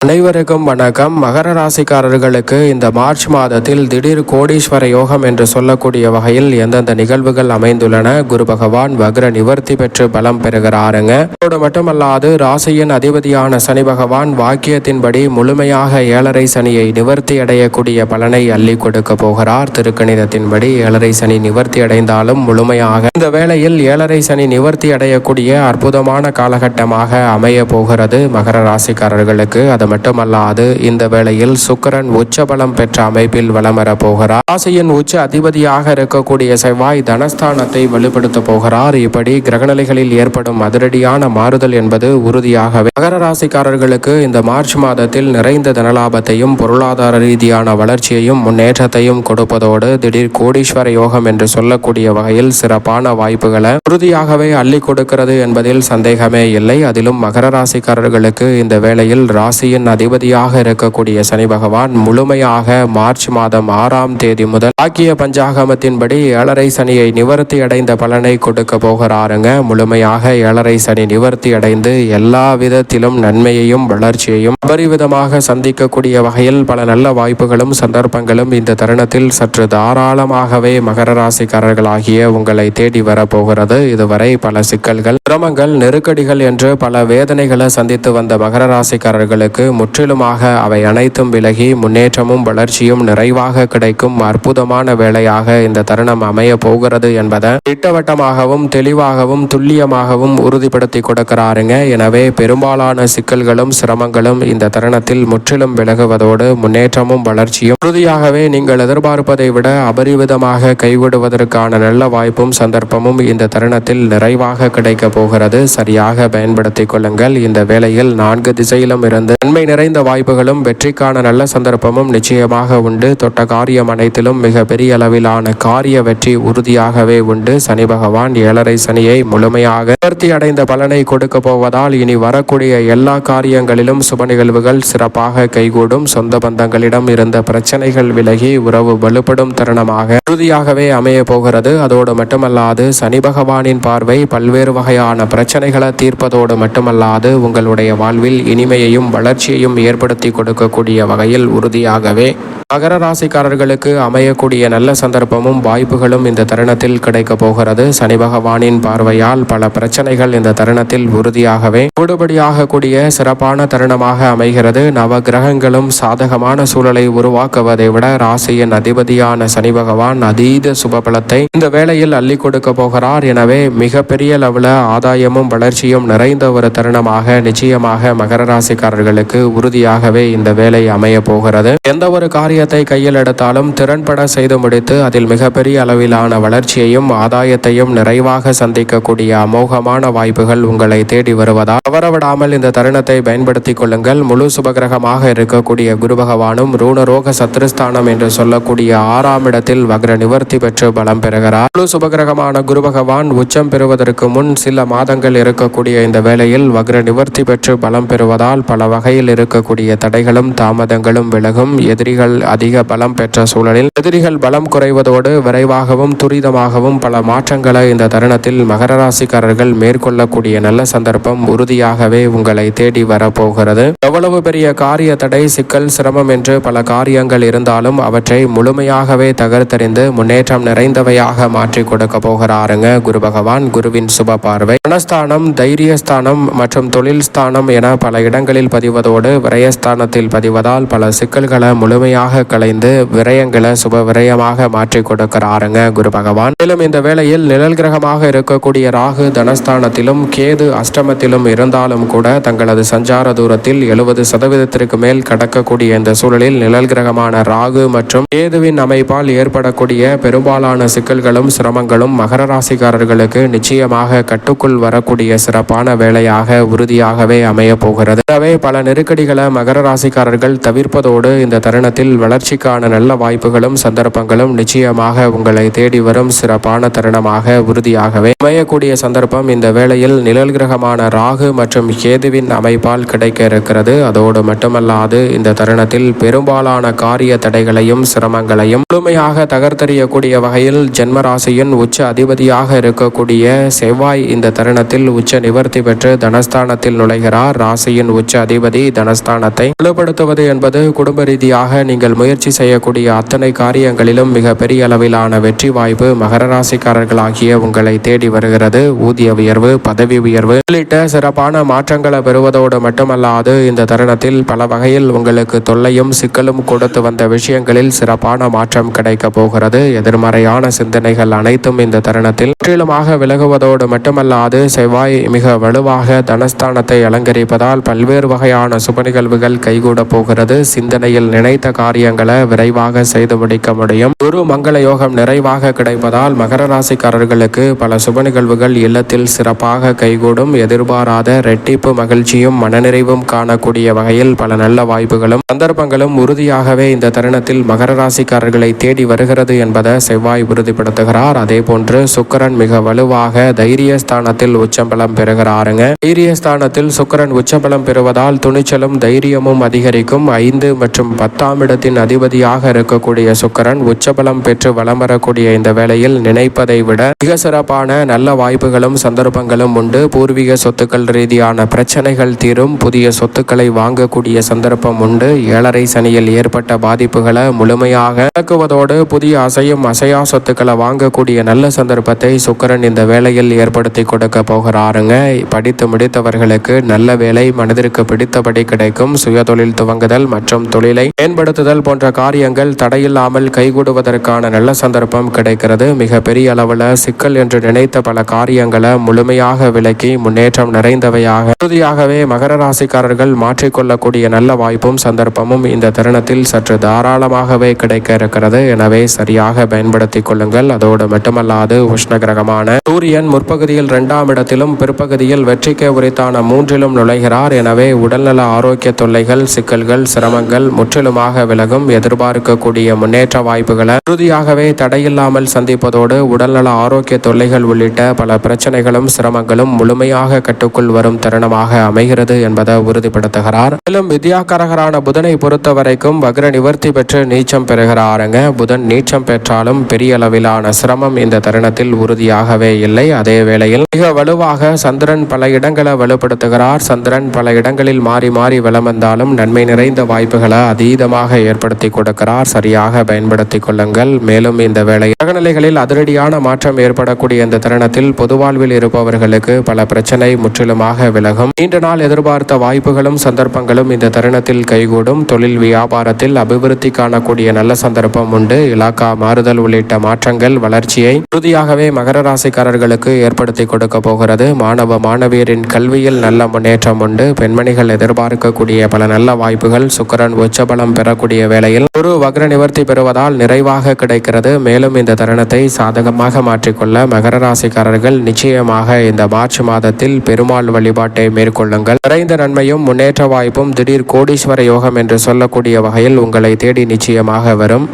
அனைவருக்கும் வணக்கம். மகர ராசிக்காரர்களுக்கு இந்த மார்ச் மாதத்தில் திடீர் கோடீஸ்வர யோகம் என்று சொல்லக்கூடிய வகையில் எந்தெந்த நிகழ்வுகள் அமைந்துள்ளன? குரு பகவான் வக்ர நிவர்த்தி பெற்று பலம் பெறுகிறாருங்க. அதோடு மட்டுமல்லாது ராசியின் அதிபதியான சனி பகவான் வாக்கியத்தின்படி முழுமையாக ஏழரை சனியை நிவர்த்தி அடையக்கூடிய பலனை அள்ளி கொடுக்க போகிறார். திருக்கணிதத்தின்படி ஏழரை சனி நிவர்த்தி அடைந்தாலும் முழுமையாக இந்த வேளையில் ஏழரை சனி நிவர்த்தி அடையக்கூடிய அற்புதமான காலகட்டமாக அமைய போகிறது மகர ராசிக்காரர்களுக்கு. அது மட்டுமல்லாது இந்த வேளையில் சுக்கிரன் உச்சபலம் பெற்ற அமைப்பில் வலம் வர போகிறார். ராசியின் உச்ச அதிபதியாக இருக்கக்கூடிய செவ்வாய் தனஸ்தானத்தை வலுப்படுத்த போகிறார். இப்படி கிரகநிலைகளில் ஏற்படும் அதிரடியான மாறுதல் என்பது உறுதியாகவே மகர ராசிக்காரர்களுக்கு இந்த மார்ச் மாதத்தில் நிறைந்த தனலாபத்தையும் பொருளாதார ரீதியான வளர்ச்சியையும் முன்னேற்றத்தையும் கொடுப்பதோடு திடீர் கோடீஸ்வர யோகம் என்று சொல்லக்கூடிய வகையில் சிறப்பான வாய்ப்புகளை உறுதியாகவே அள்ளி கொடுக்கிறது என்பதில் சந்தேகமே இல்லை. அதிலும் மகர ராசிக்காரர்களுக்கு இந்த வேளையில் ராசியின் அதிபதியாக இருக்கக்கூடிய சனி பகவான் முழுமையாக மார்ச் மாதம் 6ஆம் தேதி முதல் ஆக்கிய பஞ்சாகமத்தின்படி ஏழரை சனியை நிவர்த்தி அடைந்த பலனை கொடுக்க போகிறாருங்க. முழுமையாக ஏழரை சனி நிவர்த்தி அடைந்து எல்லா விதத்திலும் நன்மையையும் வளர்ச்சியையும் அபரிவிதமாக சந்திக்கக்கூடிய வகையில் பல நல்ல வாய்ப்புகளும் சந்தர்ப்பங்களும் இந்த தருணத்தில் சற்று தாராளமாகவே மகர ராசிக்காரர்களாகிய உங்களை தேடி வரப்போகிறது. இதுவரை பல சிக்கல்கள், சிரமங்கள், நெருக்கடிகள் என்று பல வேதனைகளை சந்தித்து வந்த மகர ராசிக்காரர்களுக்கு முற்றிலுமாக அவை அனைத்தும் விலகி முன்னேற்றமும் வளர்ச்சியும் நிறைவாக கிடைக்கும் அற்புதமான வேளையாக இந்த தருணம் அமைய போகிறது என்பதை திட்டவட்டமாகவும் தெளிவாகவும் துல்லியமாகவும் உறுதிப்படுத்தி கொடுக்கிறாருங்க. எனவே பெரும்பாலான சிக்கல்களும் சிரமங்களும் இந்த தருணத்தில் முற்றிலும் விலகுவதோடு முன்னேற்றமும் வளர்ச்சியும் உறுதியாகவே நீங்கள் எதிர்பார்ப்பதை விட அபரிவிதமாக கைவிடுவதற்கான நல்ல வாய்ப்பும் சந்தர்ப்பமும் இந்த தருணத்தில் நிறைவாக கிடைக்க போகிறது. சரியாக பயன்படுத்திக் கொள்ளுங்கள். இந்த வேளையில் 4 திசையிலும் இருந்து நன்மை நிறைந்த வாய்ப்புகளும் வெற்றிக்கான நல்ல சந்தர்ப்பமும் நிச்சயமாக உண்டு. தொட்ட காரியம் அனைத்திலும் மிக பெரிய அளவிலான காரிய வெற்றி உறுதியாகவே உண்டு. சனி பகவான் ஏழரை சனியை முழுமையாக நிவர்த்தி அடைந்த பலனை கொடுக்க போவதால் இனி வரக்கூடிய எல்லா காரியங்களிலும் சுப நிகழ்வுகள் சிறப்பாக கைகூடும். சொந்த பந்தங்களிடம் இருந்த பிரச்சனைகள் விலகி உறவு வலுப்படும் தருணமாக உறுதியாகவே அமைய போகிறது. அதோடு மட்டுமல்லாது சனி பகவானின் பார்வை பல்வேறு வகையான பிரச்சனைகளை தீர்ப்பதோடு மட்டுமல்லாது உங்களுடைய வாழ்வில் இனிமையையும் வளர்ச்சியையும் ஏற்படுத்தி கொடுக்கக்கூடிய வகையில் உறுதியாகவே மகர ராசிக்காரர்களுக்கு அமையக்கூடிய நல்ல சந்தர்ப்பமும் வாய்ப்புகளும் இந்த தருணத்தில் கிடைக்க போகிறது. சனி பகவானின் பார்வையால் பல பிரச்சனைகள் இந்த தருணத்தில் உறுதியாகவே கூடுபடியாகக்கூடிய சிறப்பான தருணமாக அமைகிறது. நவ கிரகங்களும் சாதகமான சூழலை உருவாக்குவதை விட ராசியின் அதிபதியான சனி பகவான் அதீத சுபபலத்தை இந்த வேளையில் அள்ளி கொடுக்க போகிறார். எனவே மிகப்பெரிய அளவில் ஆதாயமும் வளர்ச்சியும் நிறைந்த ஒரு தருணமாக நிச்சயமாக மகர ராசிக்காரர்களுக்கு உறுதியாகவே இந்த வேலை அமைய போகிறது. எந்த ஒரு காரியத்தை கையில் எடுத்தாலும் திறன்பட செய்து முடித்து அதில் மிகப்பெரிய அளவிலான வளர்ச்சியையும் ஆதாயத்தையும் நிறைவாக சந்திக்கக்கூடிய அமோகமான வாய்ப்புகள் உங்களை தேடி வருவதால் தவறவிடாமல் இந்த தருணத்தை பயன்படுத்திக் கொள்ளுங்கள். முழு சுபகிரகமாக இருக்கக்கூடிய குரு பகவானும் ரூணரோக சத்ருஸ்தானம் என்று சொல்லக்கூடிய 6ஆம் இடத்தில் வக்ர நிவர்த்தி பெற்று பலம் பெறுகிறார். முழு சுபகிரகமான குரு பகவான் உச்சம் பெறுவதற்கு முன் சில மாதங்கள் இருக்கக்கூடிய இந்த வேளையில் வக்ர நிவர்த்தி பெற்று பலம் பெறுவதால் பல வகையில் இருக்கக்கூடிய தடைகளும் தாமதங்களும் விலகும். எதிரிகள் அதிக பலம் பெற்ற சூழலில் எதிரிகள் பலம் குறைவதோடு விரைவாகவும் துரிதமாகவும் பல மாற்றங்களை இந்த தருணத்தில் மகர ராசிக்காரர்கள் மேற்கொள்ளக்கூடிய நல்ல சந்தர்ப்பம் உறுதியாகவே உங்களை தேடி வரப்போகிறது. எவ்வளவு பெரிய காரிய தடை, சிக்கல், சிரமம் என்று பல காரியங்கள் இருந்தாலும் அவற்றை முழுமையாகவே தகர்த்தெறிந்து முன்னேற்றம் நிறைந்தவையாக மாற்றி கொடுக்க போகிறாருங்க குரு பகவான். குருவின் சுப பார்வை மனஸ்தானம், தைரியஸ்தானம் மற்றும் தொழில் ஸ்தானம் என பல இடங்களில் பதிவதோடு விரயஸ்தானத்தில் பதிவதால் பல சிக்கல்களை முழுமையாக களைந்து விரயங்களை சுப விரயமாக மாற்றி கொடுக்கிறாருங்க குரு பகவான். மேலும் இந்த வேளையில் நிழல் கிரகமாக இருக்கக்கூடிய ராகு தனஸ்தானத்திலும் கேது அஷ்டமத்திலும் இருந்தாலும் கூட தங்களது சஞ்சார தூரத்தில் 70% மேல் கடக்கக்கூடிய இந்த சூழலில் நிழல் கிரகமான ராகு மற்றும் கேதுவின் அமைப்பால் ஏற்படக்கூடிய பெரும்பாலான சிக்கல்களும் சிரமங்களும் மகர ராசிக்காரர்களுக்கு நிச்சயமாக கட்டுக்குள் வரக்கூடிய சிறப்பான வேலையாக உறுதியாகவே அமைய போகிறது. எனவே பல நெருக்கடிகளை மகர ராசிக்காரர்கள் தவிர்ப்பதோடு இந்த தருணத்தில் வளர்ச்சிக்கான நல்ல வாய்ப்புகளும் சந்தர்ப்பங்களும் நிச்சயமாக உங்களை தேடி வரும் சிறப்பான தருணமாக உறுதியாகவே அமையக்கூடிய சந்தர்ப்பம் இந்த வேளையில் நிழல் கிரகமான ராகு மற்றும் கேதுவின் அமைப்பால் கிடைக்க இருக்கிறது. அதோடு மட்டுமல்லாது இந்த தருணத்தில் பெரும்பாலான காரிய தடைகளையும் சிரமங்களையும் முழுமையாக தகர்த்தெறியக்கூடிய வகையில் ஜென்மராசியின் உச்ச அதிபதியாக இருக்கக்கூடிய செவ்வாய் இந்த தருணத்தில் உச்ச நிவர்த்தி பெற்று தனஸ்தானத்தில் நுழைகிறார். ராசியின் உச்ச அதிபதி தனஸ்தானத்தை வலுப்படுத்துவது என்பது குடும்ப ரீதியாக நீங்கள் முயற்சி செய்யக்கூடிய அத்தனை காரியங்களிலும் மிக பெரிய அளவிலான வெற்றி வாய்ப்பு மகர ராசிக்காரர்களாகிய உங்களை தேடி வருகிறது. ஊதிய உயர்வு, பதவி உயர்வு உள்ளிட்ட சிறப்பான மாற்றங்களை பெறுவதோடு மட்டுமல்லாது இந்த தருணத்தில் பல வகையில் உங்களுக்கு தொல்லையும் சிக்கலும் கொடுத்து வந்த விஷயங்களில் சிறப்பான மாற்றம் கிடைக்க போகிறது. எதிர்மறையான சிந்தனைகள் அனைத்தும் இந்த தருணத்தில் முற்றிலுமாக விலகுவதோடு மட்டுமல்லாது செவ்வாய் மிக வலுவாக தனஸ்தானத்தை அலங்கரிப்பதால் பல்வேறு வகையான சுப நிகழ்வுகள் கைகூட போகிறது. சிந்தனையில் நினைத்த காரியங்களை விரைவாக செய்து முடிக்க முடியும். குரு மங்கள யோகம் நிறைவாக கிடைப்பதால் மகர ராசிக்காரர்களுக்கு பல சுப நிகழ்வுகள் இல்லத்தில் சிறப்பாக கைகூடும். எதிர்பாராத ரெட்டிப்பு மகிழ்ச்சியும் மனநிறைவும் காணக்கூடிய வகையில் பல நல்ல வாய்ப்புகளும் சந்தர்ப்பங்களும் உறுதியாகவே இந்த தருணத்தில் மகர ராசிக்காரர்களை தேடி வருகிறது என்பதை செவ்வாய் உறுதிப்படுத்துகிறார். அதே போன்று சுக்கிரன் மிக வலுவாக தைரியஸ்தானத்தில் உச்சம்பலம் பெறுகிறாருங்க. தைரியஸ்தானத்தில் சுக்கிரன் உச்சபலம் பெறுவதால் துணிச்சலும் தைரியமும் அதிகரிக்கும். 5 மற்றும் 10ஆம் இடத்தின் அதிபதியாக இருக்கக்கூடிய சுக்கிரன் உச்சபலம் பெற்று வலம் வரக்கூடிய இந்த வேளையில் நினைப்பதை விட மிக சிறப்பான நல்ல வாய்ப்புகளும் சந்தர்ப்பங்களும் உண்டு. பூர்வீக சொத்துக்கள் ரீதியான பிரச்சனைகள் தீரும். புதிய சொத்துக்களை வாங்கக்கூடிய சந்தர்ப்பம் உண்டு. 7.5 சனியில் ஏற்பட்ட பாதிப்புகளை முழுமையாக விளக்குவதோடு புதிய அசையும் அசையா சொத்துக்களை வாங்கக்கூடிய நல்ல சந்தர்ப்பத்தை சுக்கிரன் இந்த வேளையில் ஏற்படுத்தி கொடுக்க போகிறாருங்க. படித்து முடித்தவர்களுக்கு நல்ல வேலை மனதிற்கு பிடித்தபடி கிடைக்கும். சுயதொழில் துவங்குதல் மற்றும் தொழிலை மேம்படுத்துதல் போன்ற காரியங்கள் தடையில்லாமல் கைகூடுவதற்கான நல்ல சந்தர்ப்பம் கிடைக்கிறது. மிக பெரிய அளவில் சிக்கல் என்று நினைத்த பல காரியங்களை முழுமையாக விலக்கி முன்னேற்றம் நிறைந்தவையாக உறுதியாகவே மகர ராசிக்காரர்கள் மாற்றிக்கொள்ளக்கூடிய நல்ல வாய்ப்பும் சந்தர்ப்பமும் இந்த தருணத்தில் சற்று தாராளமாகவே கிடைக்க இருக்கிறது. எனவே சரியாக பயன்படுத்திக் கொள்ளுங்கள். அதோடு மட்டுமல்லாது உஷ்ண கிரகமான சூரியன் முற்பகுதியில் 2ஆம் இடத்திலும் பிற்பகுதியில் வெற்றிக்கு உரித்தான 3லும் நுழைகிறார். எனவே உடல்நல ஆரோக்கிய தொல்லைகள், சிக்கல்கள், சிரமங்கள் முற்றிலுமாக விலகும். எதிர்பார்க்கக்கூடிய முன்னேற்ற வாய்ப்புகளை உறுதியாகவே தடையில்லாமல் சந்திப்பதோடு உடல்நல ஆரோக்கிய தொல்லைகள் உள்ளிட்ட பல பிரச்சனைகளும் சிரமங்களும் முழுமையாக கட்டுக்குள் வரும் தருணமாக அமைகிறது என்பதை உறுதிப்படுத்துகிறார். மேலும் வித்யாகாரகரான புதனை பொறுத்த வரைக்கும் வக்ர நிவர்த்தி பெற்று நீச்சம் பெறுகிறாருங்க. புதன் நீச்சம் பெற்றாலும் பெரிய அளவிலான சிரமம் இந்த தருணத்தில் உறுதியாகவே இல்லை. அதே வேளையில் மிக வலுவாக சந்திரன் பல இடங்களை வலுப்படுத்துகிறார். சந்திரன் பல இடங்களில் மாறி மாறி வலம் வந்தாலும் நன்மை நிறைந்த வாய்ப்புகளை அதீதமாக ஏற்படுத்தி கொடுக்கிறார். சரியாக பயன்படுத்தி கொள்ளுங்கள். மேலும் இந்த வேளை அகநிலைகளில் அதிரடியான மாற்றம் ஏற்படக்கூடிய இந்த தருணத்தில் பொது வாழ்வில் இருப்பவர்களுக்கு பல பிரச்சனை முற்றிலுமாக விலகும். நீண்ட நாள் எதிர்பார்த்த வாய்ப்புகளும் சந்தர்ப்பங்களும் இந்த தருணத்தில் கைகூடும். தொழில் வியாபாரத்தில் அபிவிருத்தி காணக்கூடிய நல்ல சந்தர்ப்பம் உண்டு. இலாக்கா மாறுதல் உள்ளிட்ட மாற்றங்கள் வளர்ச்சியை உறுதியாகவே மகர ராசிக்காரர்களுக்கு ஏற்படுத்தி கொடுக்க போகிறது. மாணவ மாணவியரின் கல்வியில் நல்ல முன்னேற்றம் உண்டு. பெண்மணிகள் எதிர்பார்க்கக்கூடிய பல நல்ல வாய்ப்புகள் சுக்கிரன் உச்சபலம் பெறக்கூடிய வேளையில் ஒரு வக்ர நிவர்த்தி பெறுவதால் நிறைவாக கிடைக்கிறது. மேலும் இந்த தருணத்தை சாதகமாக மாற்றிக்கொள்ள மகர ராசிக்காரர்கள் நிச்சயமாக இந்த மார்ச் மாதத்தில் பெருமாள் வழிபாட்டை மேற்கொள்ளுங்கள். நிறைந்த நன்மையும் முன்னேற்ற வாய்ப்பும் திடீர் கோடீஸ்வர யோகம் என்று சொல்லக்கூடிய வகையில் உங்களை தேடி நிச்சயமாக வரும்.